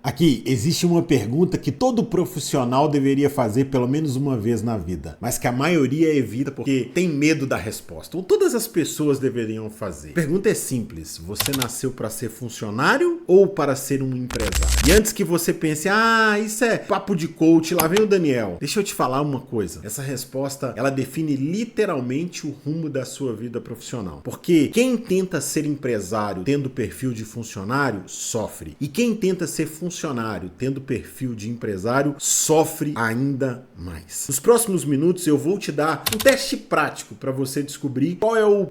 Aqui existe uma pergunta que todo profissional deveria fazer pelo menos uma vez na vida, mas que a maioria evita porque tem medo da resposta. Ou todas as pessoas deveriam fazer. A pergunta é simples: você nasceu para ser funcionário ou para ser um empresário? E antes que você pense, isso é papo de coach, lá vem o Daniel. Deixa eu te falar uma coisa. Essa resposta, ela define literalmente o rumo da sua vida profissional. Porque quem tenta ser empresário tendo perfil de funcionário, sofre. E quem tenta ser funcionário tendo perfil de empresário sofre ainda mais. Nos próximos minutos eu vou te dar um teste prático para você descobrir qual é o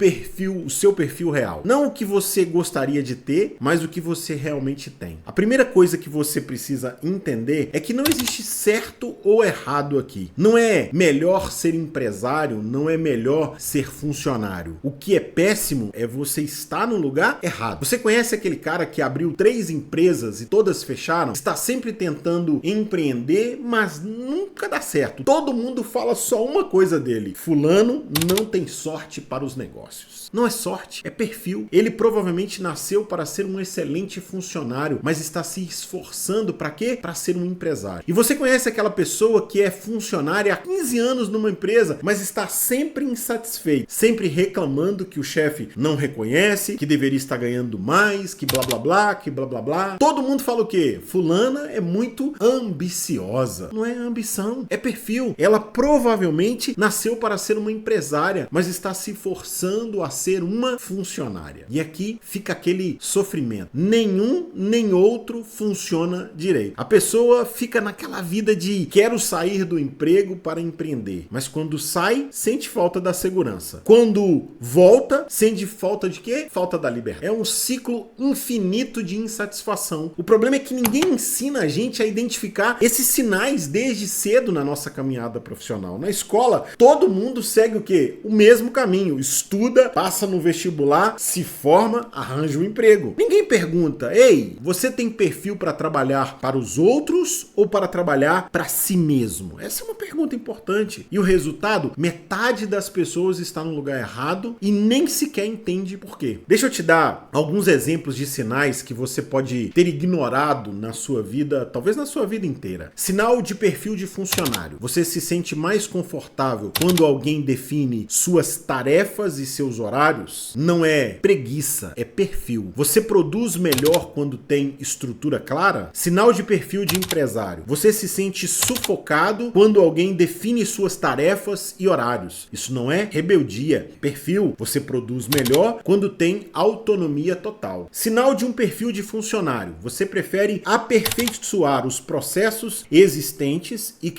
seu perfil real. Não o que você gostaria de ter, mas o que você realmente tem. A primeira coisa que você precisa entender é que não existe certo ou errado aqui. Não é melhor ser empresário, não é melhor ser funcionário. O que é péssimo é você estar no lugar errado. Você conhece aquele cara que abriu 3 empresas e todas fecharam? Está sempre tentando empreender, mas nunca dá certo. Todo mundo fala só uma coisa dele: fulano não tem sorte para os negócios. Não é sorte, é perfil. Ele provavelmente nasceu para ser um excelente funcionário, mas está se esforçando para quê? Para ser um empresário. E você conhece aquela pessoa que é funcionária há 15 anos numa empresa, mas está sempre insatisfeito, sempre reclamando que o chefe não reconhece, que deveria estar ganhando mais, que blá blá blá, que blá blá blá. Todo mundo fala o quê? Fulana é muito ambiciosa. Não é ambição, é perfil. Ela provavelmente nasceu para ser uma empresária, mas está se forçando a ser uma funcionária. E aqui fica aquele sofrimento. Nenhum nem outro funciona direito. A pessoa fica naquela vida de quero sair do emprego para empreender, mas quando sai, sente falta da segurança. Quando volta, sente falta de quê? Falta da liberdade. É um ciclo infinito de insatisfação. O problema é que ninguém ensina a gente a identificar esses sinais desde cedo na nossa caminhada profissional. Na escola, todo mundo segue o quê? O mesmo caminho. Estuda, passa no vestibular, se forma, arranja um emprego. Ninguém pergunta: ei, você tem perfil para trabalhar para os outros ou para trabalhar para si mesmo? Essa é uma pergunta importante. E o resultado? Metade das pessoas está no lugar errado e nem sequer entende por quê. Deixa eu te dar alguns exemplos de sinais que você pode ter ignorado na sua vida, talvez na sua vida inteira. Sinal de perfil de funcionário. Você se sente mais confortável quando alguém define suas tarefas e seus horários? Não é preguiça, é perfil. Você produz melhor quando tem estrutura clara? Sinal de perfil de empresário. Você se sente sufocado quando alguém define suas tarefas e horários. Isso não é rebeldia, perfil. Você produz melhor quando tem autonomia total. Sinal de um perfil de funcionário. Você prefere aperfeiçoar os processos existentes e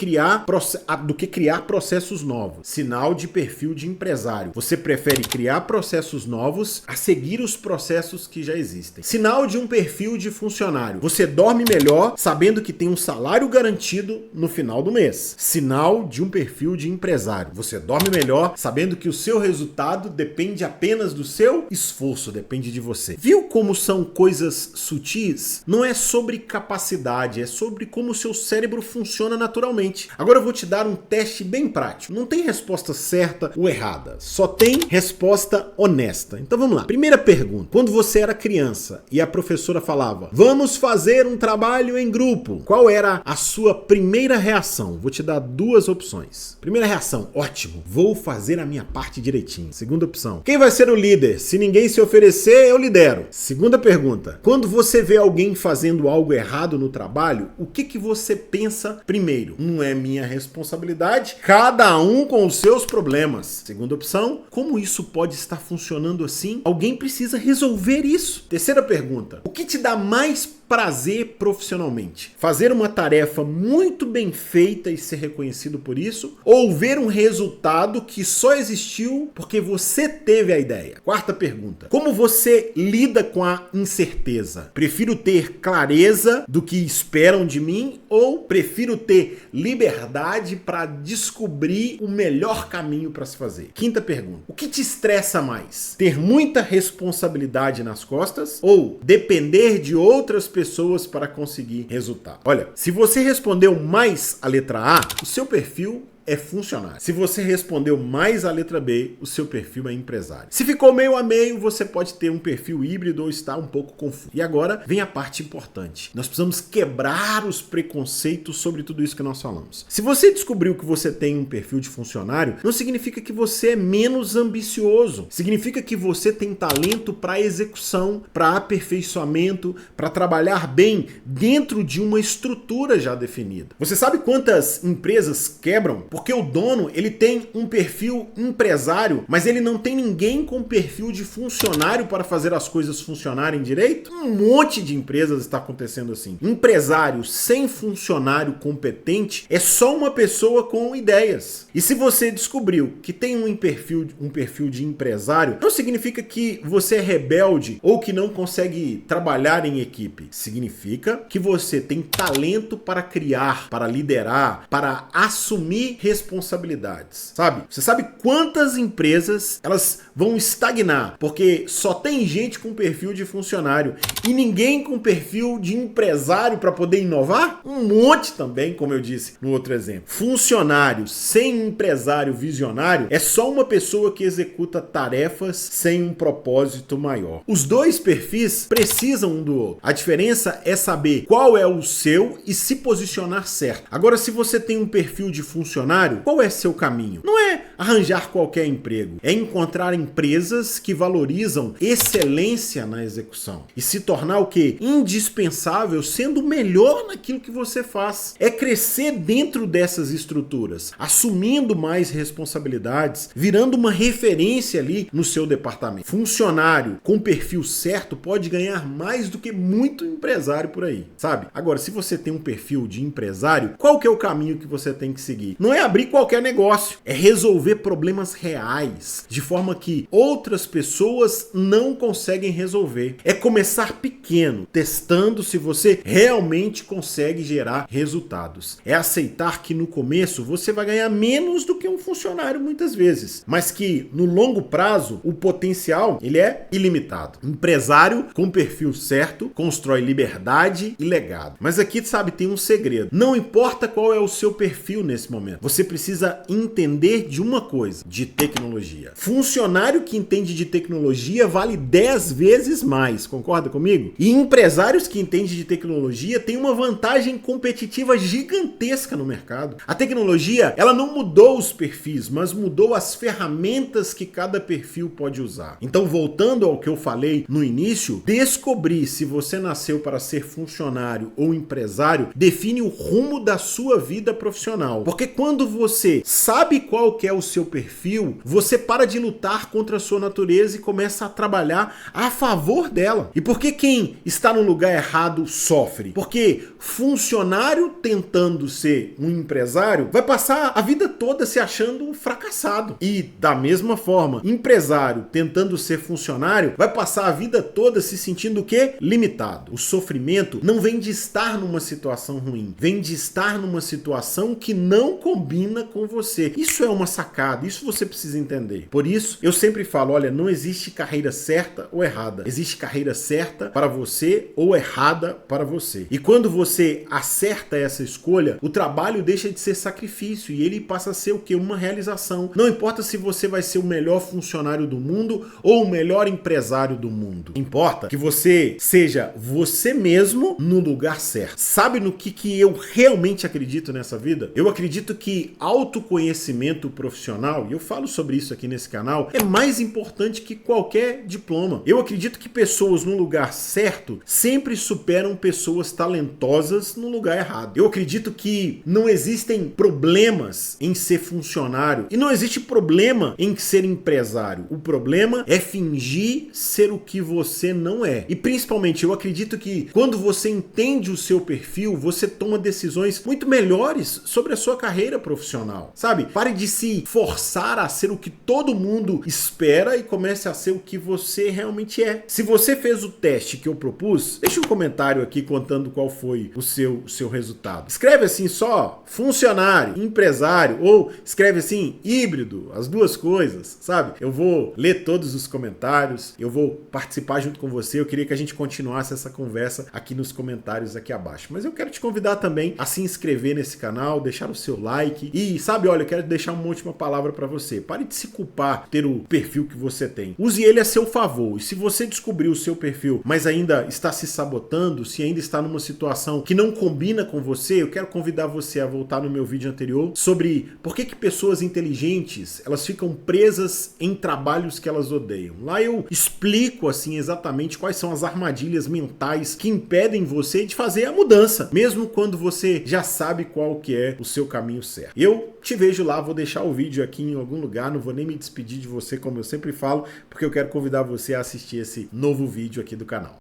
do que criar processos novos. Sinal de perfil de empresário. Você prefere criar processos novos a seguir os processos que já existem. Sinal de um perfil de funcionário. Você dorme melhor sabendo que tem um salário garantido no final do mês. Sinal de um perfil de empresário. Você dorme melhor sabendo que o seu resultado depende apenas do seu esforço, depende de você. Viu como são coisas sutis? Não é sobre capacidade, é sobre como o seu cérebro funciona naturalmente. Agora eu vou te dar um teste bem prático. Não tem resposta certa ou errada, só tem resposta honesta. Então vamos lá. Primeira pergunta. Quando você era criança e a professora falava: vamos fazer um trabalho em grupo, qual era a sua primeira reação? Vou te dar 2 opções. Primeira reação: ótimo, vou fazer a minha parte direitinho. Segunda opção: quem vai ser o líder? Se ninguém se oferecer, eu lidero. Segunda pergunta: quando você vê alguém fazendo algo errado no trabalho, o que você pensa primeiro? Não é minha responsabilidade, cada um com os seus problemas. Segunda opção: como isso pode estar funcionando assim? Alguém precisa resolver isso. Terceira pergunta: o que te dá mais prazer profissionalmente? Fazer uma tarefa muito bem feita e ser reconhecido por isso? Ou ver um resultado que só existiu porque você teve a ideia? Quarta pergunta: como você lida com a incerteza? Prefiro ter clareza do que esperam de mim ou prefiro ter liberdade para descobrir o melhor caminho para se fazer? Quinta pergunta: o que te estressa mais? Ter muita responsabilidade nas costas ou depender de outras pessoas para conseguir resultado? Olha, se você respondeu mais a letra A, o seu perfil é funcionário. Se você respondeu mais a letra B, o seu perfil é empresário. Se ficou meio a meio, você pode ter um perfil híbrido ou estar um pouco confuso. E agora vem a parte importante. Nós precisamos quebrar os preconceitos sobre tudo isso que nós falamos. Se você descobriu que você tem um perfil de funcionário, não significa que você é menos ambicioso. Significa que você tem talento para execução, para aperfeiçoamento, para trabalhar bem dentro de uma estrutura já definida. Você sabe quantas empresas quebram? Porque o dono, ele tem um perfil empresário, mas ele não tem ninguém com perfil de funcionário para fazer as coisas funcionarem direito? Um monte de empresas está acontecendo assim. Empresário sem funcionário competente é só uma pessoa com ideias. E se você descobriu que tem um perfil de empresário, não significa que você é rebelde ou que não consegue trabalhar em equipe. Significa que você tem talento para criar, para liderar, para assumir responsabilidades. Sabe? Você sabe quantas empresas elas vão estagnar porque só tem gente com perfil de funcionário e ninguém com perfil de empresário para poder inovar? Um monte também, como eu disse no outro exemplo. Funcionário sem empresário visionário é só uma pessoa que executa tarefas sem um propósito maior. Os dois perfis precisam um do outro. A diferença é saber qual é o seu e se posicionar certo. Agora, se você tem um perfil de funcionário, qual é seu caminho? Não é arranjar qualquer emprego, é encontrar empresas que valorizam excelência na execução e se tornar o quê? Indispensável, sendo melhor naquilo que você faz. É crescer dentro dessas estruturas, assumindo mais responsabilidades, virando uma referência ali no seu departamento. Funcionário com perfil certo pode ganhar mais do que muito empresário por aí, sabe? Agora, se você tem um perfil de empresário, qual que é o caminho que você tem que seguir? Não é abrir qualquer negócio, é resolver problemas reais, de forma que outras pessoas não conseguem resolver. É começar pequeno, testando se você realmente consegue gerar resultados. É aceitar que no começo você vai ganhar menos do que um funcionário muitas vezes, mas que no longo prazo o potencial ele é ilimitado. Empresário com perfil certo constrói liberdade e legado. Mas aqui, sabe, tem um segredo. Não importa qual é o seu perfil nesse momento, você precisa entender de uma coisa, de tecnologia. Funcionário que entende de tecnologia vale 10 vezes mais, concorda comigo? E empresários que entendem de tecnologia têm uma vantagem competitiva gigantesca no mercado. A tecnologia, ela não mudou os perfis, mas mudou as ferramentas que cada perfil pode usar. Então, voltando ao que eu falei no início, descobrir se você nasceu para ser funcionário ou empresário define o rumo da sua vida profissional. Porque quando você sabe qual que é o seu perfil, você para de lutar contra a sua natureza e começa a trabalhar a favor dela. E por que quem está no lugar errado sofre? Porque funcionário tentando ser um empresário vai passar a vida toda se achando um fracassado. E da mesma forma, empresário tentando ser funcionário vai passar a vida toda se sentindo o quê? Limitado. O sofrimento não vem de estar numa situação ruim, vem de estar numa situação que não combina com você. Isso é uma sacada, isso você precisa entender. Por isso, eu sempre falo, olha, não existe carreira certa ou errada. Existe carreira certa para você ou errada para você. E quando você acerta essa escolha, o trabalho deixa de ser sacrifício e ele passa a ser o quê? Uma realização. Não importa se você vai ser o melhor funcionário do mundo ou o melhor empresário do mundo. Importa que você seja você mesmo no lugar certo. Sabe no que eu realmente acredito nessa vida? Eu acredito que autoconhecimento profissional, e eu falo sobre isso aqui nesse canal, é mais importante que qualquer diploma. Eu acredito que pessoas no lugar certo sempre superam pessoas talentosas no lugar errado. Eu acredito que não existem problemas em ser funcionário e não existe problema em ser empresário. O problema é fingir ser o que você não é. E principalmente eu acredito que quando você entende o seu perfil, você toma decisões muito melhores sobre a sua carreira profissional. Sabe? Pare de se forçar a ser o que todo mundo espera e comece a ser o que você realmente é. Se você fez o teste que eu propus, deixa um comentário aqui contando qual foi o seu resultado. Escreve assim só funcionário, empresário, ou escreve assim híbrido, as duas coisas, sabe? Eu vou ler todos os comentários, eu vou participar junto com você. Eu queria que a gente continuasse essa conversa aqui nos comentários aqui abaixo. Mas eu quero te convidar também a se inscrever nesse canal, deixar o seu like e, sabe, olha, eu quero deixar uma última palavra para você. Pare de se culpar por ter o perfil que você tem. Use ele a seu favor. E se você descobrir o seu perfil, mas ainda está se sabotando, se ainda está numa situação que não combina com você, eu quero convidar você a voltar no meu vídeo anterior sobre por que pessoas inteligentes, elas ficam presas em trabalhos que elas odeiam. Lá eu explico assim exatamente quais são as armadilhas mentais que impedem você de fazer a mudança, mesmo quando você já sabe qual que é o seu caminho certo. Eu te vejo lá, vou deixar o vídeo aqui em algum lugar, não vou nem me despedir de você como eu sempre falo, porque eu quero convidar você a assistir esse novo vídeo aqui do canal.